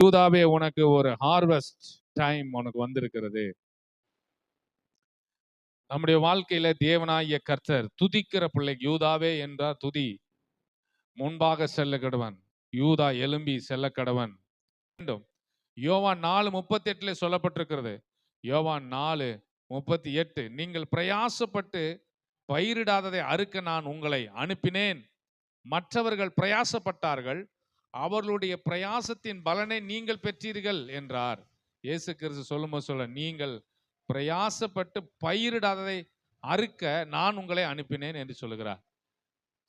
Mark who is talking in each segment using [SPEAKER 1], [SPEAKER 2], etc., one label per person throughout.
[SPEAKER 1] யூதாவே, உனக்கு ஒரு harvest time உனக்கு வந்திருக்கிறது. நம்முடைய வாழ்க்கையில தேவனாகிய கர்த்தர் துதிக்கிற பிள்ளை. யூதாவே என்றார் துதி. முன்பாக செல்ல கடவன், யூதா எலும்பி செல்ல கடவன் வேண்டும். யோவான் 4:38 சொல்லப்பட்டிருக்கிறது. யோவான் 4:38, நீங்கள் பிரயாசப்பட்டு பயிரிடாததை அறுக்க நான் உங்களை அனுப்பினேன். மற்றவர்கள் பிரயாசப்பட்டார்கள், அவர்களுடைய பிரயாசத்தின் பலனை நீங்கள் பெற்றீர்கள் என்றார். இயேசு கிறிஸ்து சொல்ல நீங்கள் பிரயாசப்பட்டு பயிரிடாததை அறுக்க நான் உங்களை அனுப்பினேன் என்று சொல்லுகிறார்.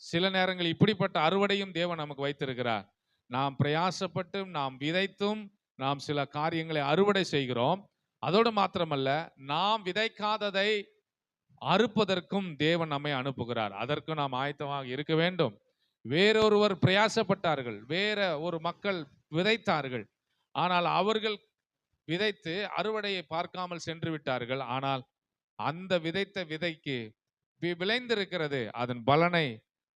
[SPEAKER 1] சில நேரங்கள் இப்படிப்பட்ட அறுவடையும் தேவன் நமக்கு வைத்திருக்கிறார். நாம் பிரயாசப்பட்டும் நாம் விதைத்தும் நாம் சில காரியங்களை அறுவடை செய்கிறோம். அதோடு மாத்திரமல்ல, நாம் விதைக்காததை அறுப்பதற்கும் தேவன் நம்மை அனுப்புகிறார். அதற்கும் நாம் ஆயத்தமாக இருக்க வேண்டும். வேறொருவர் பிரயாசப்பட்டார்கள், வேற ஒரு மக்கள் விதைத்தார்கள், ஆனால் அவர்கள் விதைத்து அறுவடையை பார்க்காமல் சென்று விட்டார்கள். ஆனால் அந்த விதைத்த விதைக்கு விளைந்திருக்கிறது, அதன் பலனை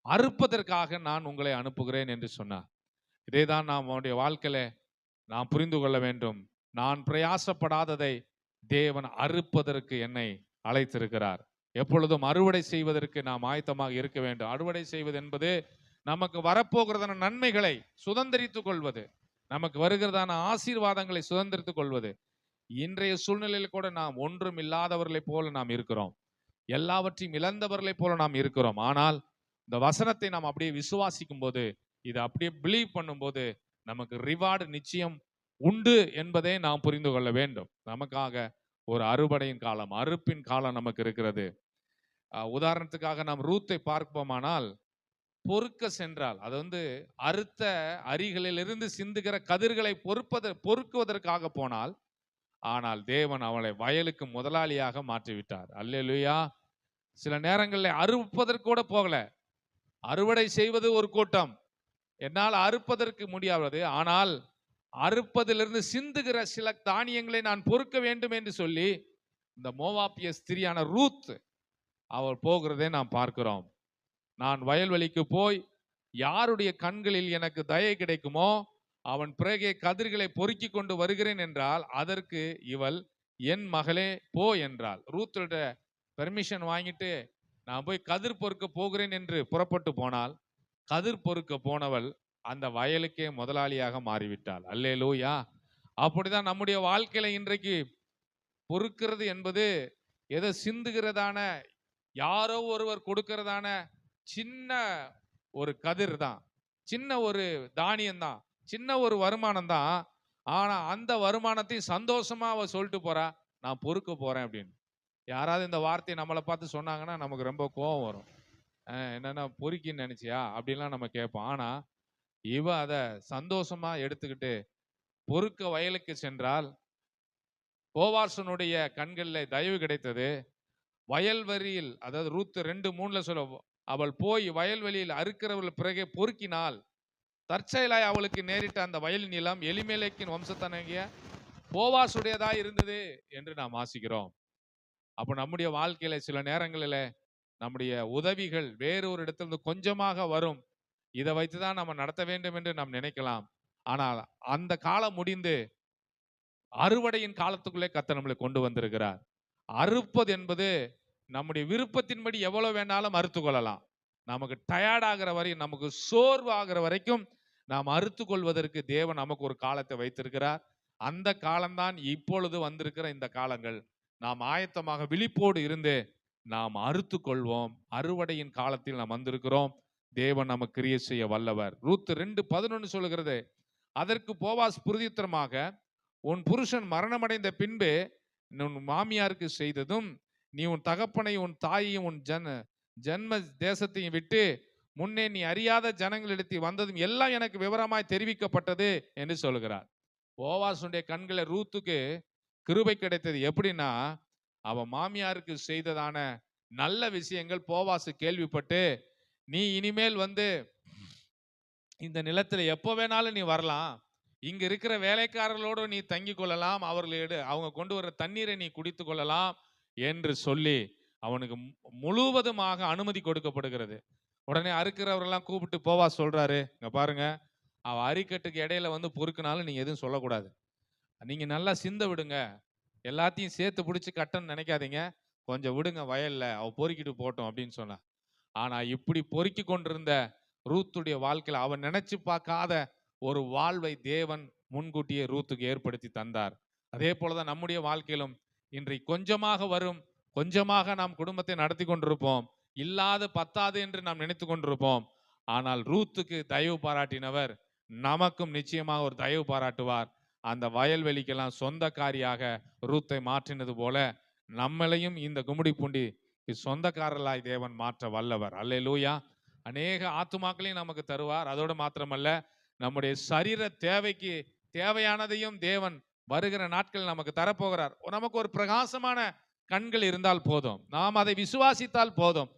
[SPEAKER 1] அறுப்பதற்காக நான் உங்களை அனுப்புகிறேன் என்று சொன்னார். இதைதான் நாம் அவனுடைய வாழ்க்கையில நாம் புரிந்து கொள்ள வேண்டும். நான் பிரயாசப்படாததை தேவன் அறுப்பதற்கு என்னை அழைத்திருக்கிறார். எப்பொழுதும் அறுவடை செய்வதற்கு நாம் ஆயத்தமாக இருக்க வேண்டும். அறுவடை செய்வது என்பது நமக்கு வரப்போகிறதான நன்மைகளை சுதந்திரித்துக் கொள்வது, நமக்கு வருகிறதான ஆசீர்வாதங்களை சுதந்திரித்துக் கொள்வது. இன்றைய சூழ்நிலையில் கூட நாம் ஒன்றும் இல்லாதவர்களைப் போல நாம் இருக்கிறோம், எல்லாவற்றையும் இழந்தவர்களைப் போல நாம் இருக்கிறோம். ஆனால் இந்த வசனத்தை நாம் அப்படியே விசுவாசிக்கும் போது, இதை அப்படியே பிலீவ் பண்ணும்போது, நமக்கு ரிவார்டு நிச்சயம் உண்டு என்பதை நாம் புரிந்து கொள்ள வேண்டும். நமக்காக ஒரு அறுவடையின் காலம், அறுப்பின் காலம் நமக்கு இருக்கிறது. உதாரணத்துக்காக நாம் ரூத்தை பார்ப்போமானால், பொறுக்க சென்றால், அது அறுத்த அரிகளிலிருந்து சிந்துகிற கதிர்களை பொறுக்குவதற்காக போனால், ஆனால் தேவன் அவளை வயலுக்கு முதலாளியாக மாற்றிவிட்டார். அல்லேலூயா. சில நேரங்களில் அறுப்பதற்கு கூட போகல, அறுவடை செய்வது ஒரு கூட்டம், என்னால் அறுப்பதற்கு முடியாது, ஆனால் அறுப்பதிலிருந்து சிந்துகிற சில தானியங்களை நான் பொறுக்க வேண்டும் என்று சொல்லி இந்த மோவாபிய ஸ்திரியான ரூத் அவள் போகிறதை நாம் பார்க்கிறோம். நான் வயல்வெளிக்கு போய் யாருடைய கண்களில் எனக்கு தயை கிடைக்குமோ அவன் பிறகே கதிர்களை பொறுக்கி கொண்டு வருகிறேன் என்றால், அதற்கு இவள் என் மகளே போ என்றாள். ரூத்தோட பெர்மிஷன் வாங்கிட்டு நான் போய் கதிர் பொறுக்க போகிறேன் என்று புறப்பட்டு போனால், கதிர் பொறுக்க போனவள் அந்த வயலுக்கே முதலாளியாக மாறிவிட்டாள். அல்லேலூயா. அப்படிதான் நம்முடைய வாழ்க்கையில இன்றைக்கு பொறுக்கிறது என்பது எதை சிந்துகிறதான, யாரோ ஒருவர் கொடுக்கிறதான சின்ன ஒரு கதிர் தான், சின்ன ஒரு தானியம் தான், சின்ன ஒரு வருமானம் தான். ஆனா அந்த வருமானத்தையும் சந்தோஷமா அவ சொல்லிட்டு போறா, நான் பொறுக்க போறேன் அப்படின்னு. யாராவது இந்த வார்த்தையை நம்மளை பார்த்து சொன்னாங்கன்னா நமக்கு ரொம்ப கோபம் வரும். என்னன்னா பொறுக்கின்னு நினைச்சியா அப்படின்லாம் நம்ம கேட்போம். ஆனா இவ அதை சந்தோஷமா எடுத்துக்கிட்டு பொறுக்க வயலுக்கு சென்றால், போவாசனுடைய கண்களில் தயவு கிடைத்தது. வயல்வெளியில், அதாவது ரூத் 2:3 சொல்ல, அவள் போய் வயல்வெளியில் அறுக்கிறவர்கள் பிறகே பொறுக்கினாள். தற்செயலாய் அவளுக்கு நேரிட்ட அந்த வயல் நிலம் எலிமெலேக்கின் வம்சத்தனாகிய போவாசுடையதாய் இருந்தது என்று நாம் வாசிக்கிறோம். அப்போ நம்முடைய வாழ்க்கையில சில நேரங்களில் நம்முடைய உதவிகள் வேறொரு இடத்திலிருந்து கொஞ்சமாக வரும், இதை வைத்துதான் நம்ம நடத்த வேண்டும் என்று நாம் நினைக்கலாம். ஆனால் அந்த காலம் முடிந்து அறுவடையின் காலத்துக்குள்ளே கர்த்தர் நம்மளை கொண்டு வந்திருக்கிறார். அறுப்பது என்பது நம்முடைய விருப்பத்தின்படி எவ்வளவு வேணாலும் அறுத்து கொள்ளலாம். நமக்கு டயர்ட் ஆகிற வரை, நமக்கு சோர்வு ஆகிற வரைக்கும் நாம் அறுத்து கொள்வதற்கு தேவன் நமக்கு ஒரு காலத்தை வைத்திருக்கிறார். அந்த காலம்தான் இப்பொழுது வந்திருக்கிற இந்த காலங்கள். நாம் ஆயத்தமாக விழிப்போடு இருந்து நாம் அறுத்து கொள்வோம். அறுவடையின் காலத்தில் நாம் வந்திருக்கிறோம். தேவன் நமக்கு கிரியை செய்ய வல்லவர். ரூத் 2:11 சொல்லுகிறது, அதற்கு போவாஸ் பிரதியுத்தரமாக, உன் புருஷன் மரணமடைந்த பின்பு உன் மாமியாருக்கு செய்ததும், நீ உன் தகப்பனையும் உன் தாயையும் உன் ஜன்ம தேசத்தையும் விட்டு முன்னே நீ அறியாத ஜனங்களிடத்தில் வந்ததும் எல்லாம் எனக்கு விவரமாய் தெரிவிக்கப்பட்டது என்று சொல்லுகிறார். போவாசுடைய கண்களை ரூத்துக்கு கிருபை கிடைத்தது. எப்படின்னா, அவன் மாமியாருக்கு செய்ததான நல்ல விஷயங்கள் போவாசு கேள்விப்பட்டு, நீ இனிமேல் இந்த நிலத்துல எப்போ வேணாலும் நீ வரலாம், இங்க இருக்கிற வேலைக்காரர்களோடு நீ தங்கி கொள்ளலாம், அவங்க கொண்டு வர தண்ணீரை நீ குடித்து கொள்ளலாம் என்று சொல்லி அவனுக்கு முழுவதுமாக அனுமதி கொடுக்கப்படுகிறது. உடனே அறுக்கிறவரெல்லாம் கூப்பிட்டு போவா சொல்றாரு, இங்க பாருங்க, அவ அரிக்கட்டுக்கு இடையில வந்து பொறுக்குனாலும் நீங்க எதுவும் சொல்லக்கூடாது. நீங்க நல்லா சிந்த விடுங்க. எல்லாத்தையும் சேர்த்து பிடிச்சு கட்டன்னு நினைக்காதீங்க. கொஞ்சம் விடுங்க வயல்ல. அவ பொறுக்கிட்டு போட்டும் அப்படின்னு சொன்னா. ஆனா இப்படி பொறுக்கி கொண்டிருந்த ரூத்துடைய வாழ்க்கையில அவன் நினைச்சு பார்க்காத ஒரு வாழ்வை தேவன் முன்கூட்டியே ரூத்துக்கு ஏற்படுத்தி தந்தார். அதே போலதான் நம்முடைய வாழ்க்கையிலும் இன்றைக்கு கொஞ்சமாக வரும், கொஞ்சமாக நாம் குடும்பத்தை நடத்தி கொண்டிருப்போம். இல்லாத பத்தாது என்று நாம் நினைத்து கொண்டிருப்போம். ஆனால் ரூத்துக்கு தயவு பாராட்டினவர் நமக்கும் நிச்சயமாக ஒரு தயவு பாராட்டுவார். அந்த வயல்வெளிக்கெல்லாம் சொந்தக்காரியாக ரூத்தை மாற்றினது போல நம்மளையும் இந்த கும்மிடி பூண்டி சொந்தக்காரர்களாய் தேவன் மாற்ற வல்லவர். அல்லேலூயா. அநேக ஆத்துமாக்களையும் நமக்கு தருவார். அதோடு மாத்திரமல்ல, நம்முடைய சரீர தேவைக்கு தேவையானதையும் தேவன் வருகிற நாட்கள் நமக்கு தரப்போகிறார். நமக்கு ஒரு பிரகாசமான கண்கள் இருந்தால் போதும், நாம் அதை விசுவாசித்தால் போதும்,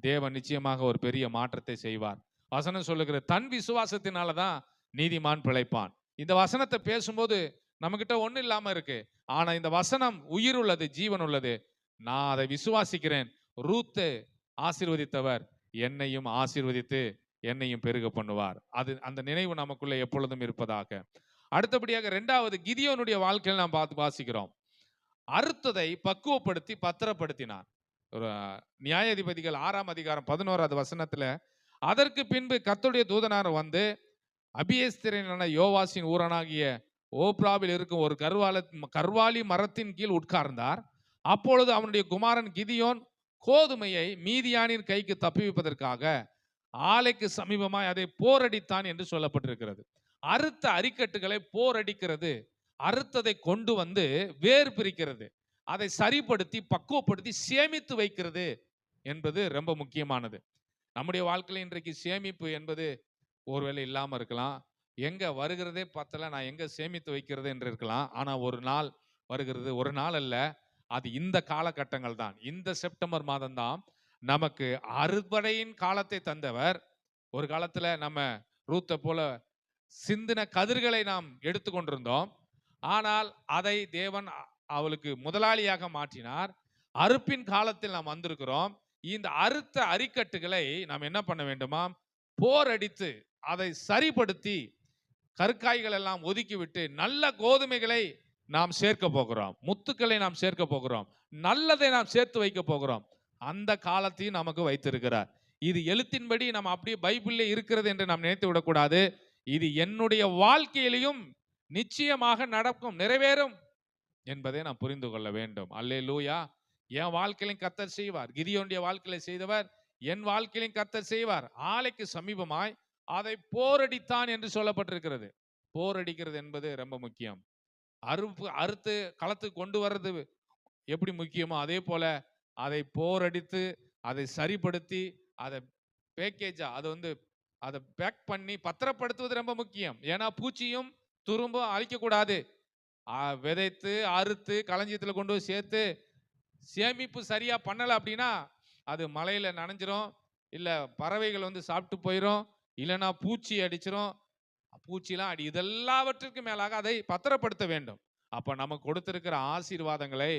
[SPEAKER 1] தேவன் நிச்சயமாக ஒரு பெரிய மாற்றத்தை செய்வார். வசனம் சொல்லுகிற தன் விசுவாசத்தினாலதான் நீதிமான் பிழைப்பான். இந்த வசனத்தை பேசும்போது நம்மகிட்ட ஒண்ணு இல்லாம இருக்கு. ஆனா இந்த வசனம் உயிர் உள்ளது, ஜீவன் உள்ளது. நான் அதை விசுவாசிக்கிறேன். ரூத்தை ஆசீர்வதித்தவர் என்னையும் ஆசீர்வதித்து என்னையும் பெருக பண்ணுவார். அது அந்த நினைவு நமக்குள்ள எப்பொழுதும் இருப்பதாக. அடுத்தபடியாக இரண்டாவது கிதியோனுடைய வாழ்க்கையில் நாம் பார்த்து வாசிக்கிறோம். அறுத்ததை பக்குவப்படுத்தி பத்திரப்படுத்தினார். ஒரு நியாயாதிபதிகள் 6ஆம் அதிகாரம் 11வது வசனத்துல, அதற்கு பின்பு கர்த்தருடைய தூதனார் வந்து அபியேஸ்திரனான யோவாசின் ஊரனாகிய ஓப்ராவில் இருக்கும் ஒரு கர்வாலி மரத்தின் கீழ் உட்கார்ந்தார். அப்பொழுது அவனுடைய குமாரன் கிதியோன் கோதுமையை மீதியானின் கைக்கு தப்புவிப்பதற்காக ஆலைக்கு சமீபமாய் அதை போரடித்தான் என்று சொல்லப்பட்டிருக்கிறது. அறுத்த அரிக்கட்டுகளை போரடிக்கிறது, அறுத்ததை கொண்டு வந்து வேர் பிரிக்கிறது, அதை சரிப்படுத்தி பக்குவப்படுத்தி சேமித்து வைக்கிறது என்பது ரொம்ப முக்கியமானது. நம்முடைய வாழ்க்கையில் இன்றைக்கு சேமிப்பு என்பது ஒருவேளை இல்லாம இருக்கலாம். எங்க வருகிறதே பத்தல, நான் எங்க சேமித்து வைக்கிறது என்று இருக்கலாம். ஆனா ஒரு நாள் வருகிறது, ஒரு நாள் அல்ல, அது இந்த காலகட்டங்கள் தான். இந்த செப்டம்பர் மாதம் தான் நமக்கு அறுவடையின் காலத்தை தந்தவர். ஒரு காலத்துல நம்ம ரூத்தை போல சிந்தின கதிர்களை நாம் எடுத்துக்கொண்டிருந்தோம். ஆனால் அதை தேவன் அவளுக்கு முதலாளியாக மாற்றினார். அறுப்பின் காலத்தில் நாம் வந்திருக்கிறோம். இந்த அறுத்த அரிக்கட்டுகளை நாம் என்ன பண்ண வேண்டுமா? போரடித்து அதை சரிப்படுத்தி கற்காய்கள் எல்லாம் ஒதுக்கிவிட்டு நல்ல கோதுமைகளை நாம் சேர்க்க போகிறோம், முத்துக்களை நாம் சேர்க்க போகிறோம், நல்லதை நாம் சேர்த்து வைக்க போகிறோம். அந்த காலத்தையும் நமக்கு வைத்திருக்கிறார். இது எழுத்தின்படி நம்ம அப்படியே பைபிள்ல இருக்கிறது என்று நாம் நினைத்து விடக்கூடாது. இது என்னுடைய வாழ்க்கையிலையும் நிச்சயமாக நடக்கும், நிறைவேறும் என்பதை நாம் புரிந்து கொள்ள வேண்டும். அல்லேலூயா. என் வாழ்க்கையிலும் கர்த்தர் செய்வார். கிதியோனுடைய வாழ்க்கையில செய்தவர் என் வாழ்க்கையிலும் கர்த்தர் செய்வார். ஆலைக்கு சமீபமாய் அதை போரடித்தான் என்று சொல்லப்பட்டிருக்கிறது. போரடிக்கிறது என்பது ரொம்ப முக்கியம். அறுத்து களத்துக்கு கொண்டு வர்றது எப்படி முக்கியமோ அதே போல அதை போரடித்து அதை சரிப்படுத்தி அதை பேக்கேஜா அதை பேக் பண்ணி பத்திரப்படுத்துவது ரொம்ப முக்கியம். ஏன்னா பூச்சியும் துரும்பும் அழிக்கக்கூடாது. விதைத்து அறுத்து களஞ்சியத்தில் கொண்டு போய் சேர்த்து சேமிப்பு சரியா பண்ணல அப்படின்னா அது மலையில நனைஞ்சிரும், இல்ல பறவைகள் வந்து சாப்பிட்டு போயிடும், இல்லைன்னா பூச்சி அடிச்சிரும். பூச்சிலாம் அடி. இதெல்லாவற்றிற்கு மேலாக அதை பத்திரப்படுத்த வேண்டும். அப்ப நமக்கு கொடுத்திருக்கிற ஆசீர்வாதங்களை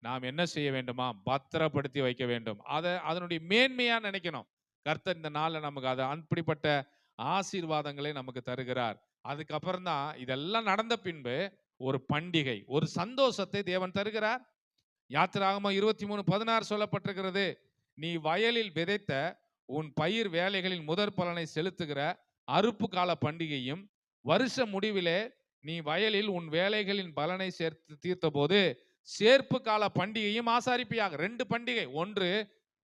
[SPEAKER 1] நாம் என்ன செய்ய வேண்டுமா? பத்திரப்படுத்தி வைக்க வேண்டும். அதனுடைய மேன்மையா நினைக்கணும். கர்த்தர் இந்த நாள்ல நமக்கு அது அப்படிப்பட்ட ஆசீர்வாதங்களை நமக்கு தருகிறார். அதுக்கப்புறம் தான் இதெல்லாம் நடந்த பின்பு ஒரு பண்டிகை, ஒரு சந்தோஷத்தை தேவன் தருகிறார். யாத்திராகமம் 23:16 சொல்லப்பட்டிருக்கிறது, நீ வயலில் விதைத்த உன் பயிர் வேலைகளின் முதற் பலனை செலுத்துகிற அறுப்பு கால பண்டிகையும், வருஷ முடிவிலே நீ வயலில் உன் வேலைகளின் பலனை சேர்த்து தீர்த்த போது சேர்ப்பு கால பண்டிகையும் ஆசாரிப்பியாக. 2 பண்டிகை, ஒன்று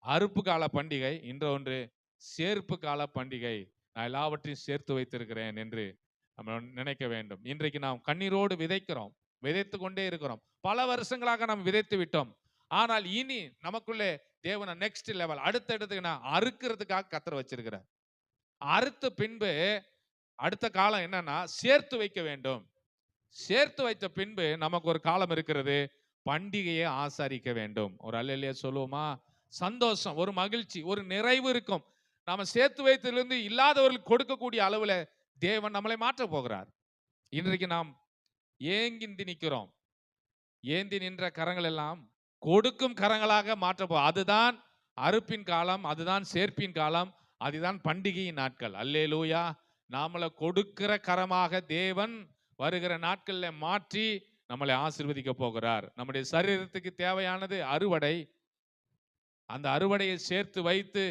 [SPEAKER 1] அறுப்பு கால பண்டிகை, இன்னொன்று சேர்ப்பு கால பண்டிகை. நான் எல்லாவற்றையும் சேர்த்து வைத்திருக்கிறேன் என்று நம்ம நினைக்க வேண்டும். இன்றைக்கு நாம் கண்ணீரோடு விதைக்கிறோம், விதைத்து கொண்டே இருக்கிறோம். பல வருஷங்களாக நாம் விதைத்து விட்டோம். ஆனால் இனி நமக்குள்ளே தேவன நெக்ஸ்ட் லெவல், அடுத்தடுத்து நான் அறுக்கிறதுக்காக கர்த்தர் வச்சிருக்கிறார். அறுத்த பின்பு அடுத்த காலம் என்னன்னா சேர்த்து வைக்க வேண்டும். சேர்த்து வைத்த பின்பு நமக்கு ஒரு காலம் இருக்கிறது, பண்டிகையை ஆசரிக்க வேண்டும். ஒரு அல்லேலூயா சொல்லுவோமா? சந்தோஷம், ஒரு மகிழ்ச்சி, ஒரு நிறைவு இருக்கும். நாம சேர்த்து வைத்ததிலிருந்து இல்லாதவர்களுக்கு கொடுக்கக்கூடிய அளவுல தேவன் நம்மளை மாற்ற போகிறார். இன்றைக்கு நாம் ஏங்கி நிற்கிறோம். ஏந்தி நின்ற கரங்கள் எல்லாம் கொடுக்கும் கரங்களாக மாற்ற அதுதான் அறுப்பின் காலம், அதுதான் சேர்ப்பின் காலம், அதுதான் பண்டிகையின் நாட்கள். அல்லேலூயா. நாமளை கொடுக்கிற கரமாக தேவன் வருகிற நாட்கள்ல மாற்றி நம்மளை ஆசீர்வதிக்க போகிறார். நம்முடைய சரீரத்துக்கு தேவையானது அறுவடை. அந்த அறுவடையை சேர்த்து வைத்து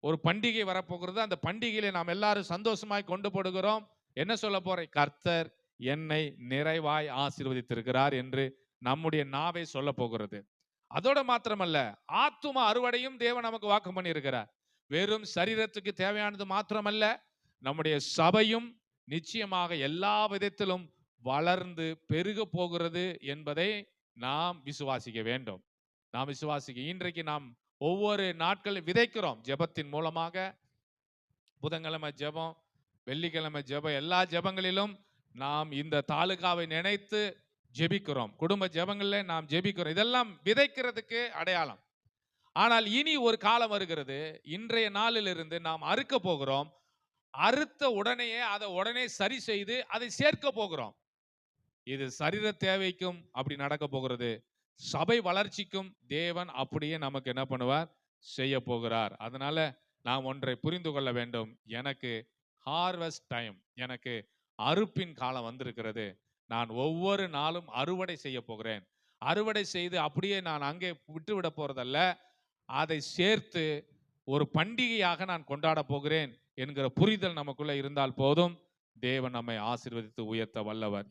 [SPEAKER 1] ஒரு பண்டிகை வரப்போகிறது. அந்த பண்டிகையில நாம் எல்லாரும் சந்தோஷமாய் கொண்டு போடுகிறோம். என்ன சொல்ல போறேன்? கர்த்தர் என்னை நிறைவாய் ஆசீர்வதித்திருக்கிறார் என்று நம்முடைய நாவை சொல்ல போகிறது. அதோட மாத்திரமல்ல, ஆத்தும அறுவடையும் தேவன் நமக்கு வாக்கு பண்ணி இருக்கிறார். வெறும் சரீரத்துக்கு தேவையானது மாத்திரமல்ல, நம்முடைய சபையும் நிச்சயமாக எல்லா விதத்திலும் வளர்ந்து பெருக போகிறது என்பதை நாம் விசுவாசிக்க வேண்டும். நாம் விசுவாசிக்க இன்றைக்கு நாம் ஒவ்வொரு நாட்களும் விதைக்கிறோம். ஜெபத்தின் மூலமாக புதன்கிழமை ஜெபம், வெள்ளிக்கிழமை ஜெபம், எல்லா ஜெபங்களிலும் நாம் இந்த தாலுகாவை நினைத்து ஜெபிக்கிறோம். குடும்ப ஜெபங்கள்ல நாம் ஜெபிக்கிறோம். இதெல்லாம் விதைக்கிறதுக்கு அடையாளம். ஆனால் இனி ஒரு காலம் வருகிறது. இன்றைய நாளிலிருந்து நாம் அறுக்க போகிறோம். அறுத்த உடனேயே அதை உடனே சரி செய்து அதை சேர்க்க போகிறோம். இது சரீர தேவைக்கும் அப்படி நடக்க போகிறது. சபை வளர்ச்சிக்கும் தேவன் அப்படியே நமக்கு என்ன பண்ணுவார்? செய்ய போகிறார். அதனால நாம் ஒன்றை புரிந்து கொள்ள வேண்டும். எனக்கு ஹார்வெஸ்ட் டைம், எனக்கு அறுப்பின் காலம் வந்திருக்கிறது. நான் ஒவ்வொரு நாளும் அறுவடை செய்ய போகிறேன். அறுவடை செய்து அப்படியே நான் அங்கே விட்டுவிட போறதல்ல, அதை சேர்த்து ஒரு பண்டிகையாக நான் கொண்டாட போகிறேன் என்கிற புரிதல் நமக்குள்ள இருந்தால் போதும். தேவன் நம்மை ஆசீர்வதித்து உயர்த்த வல்லவர்.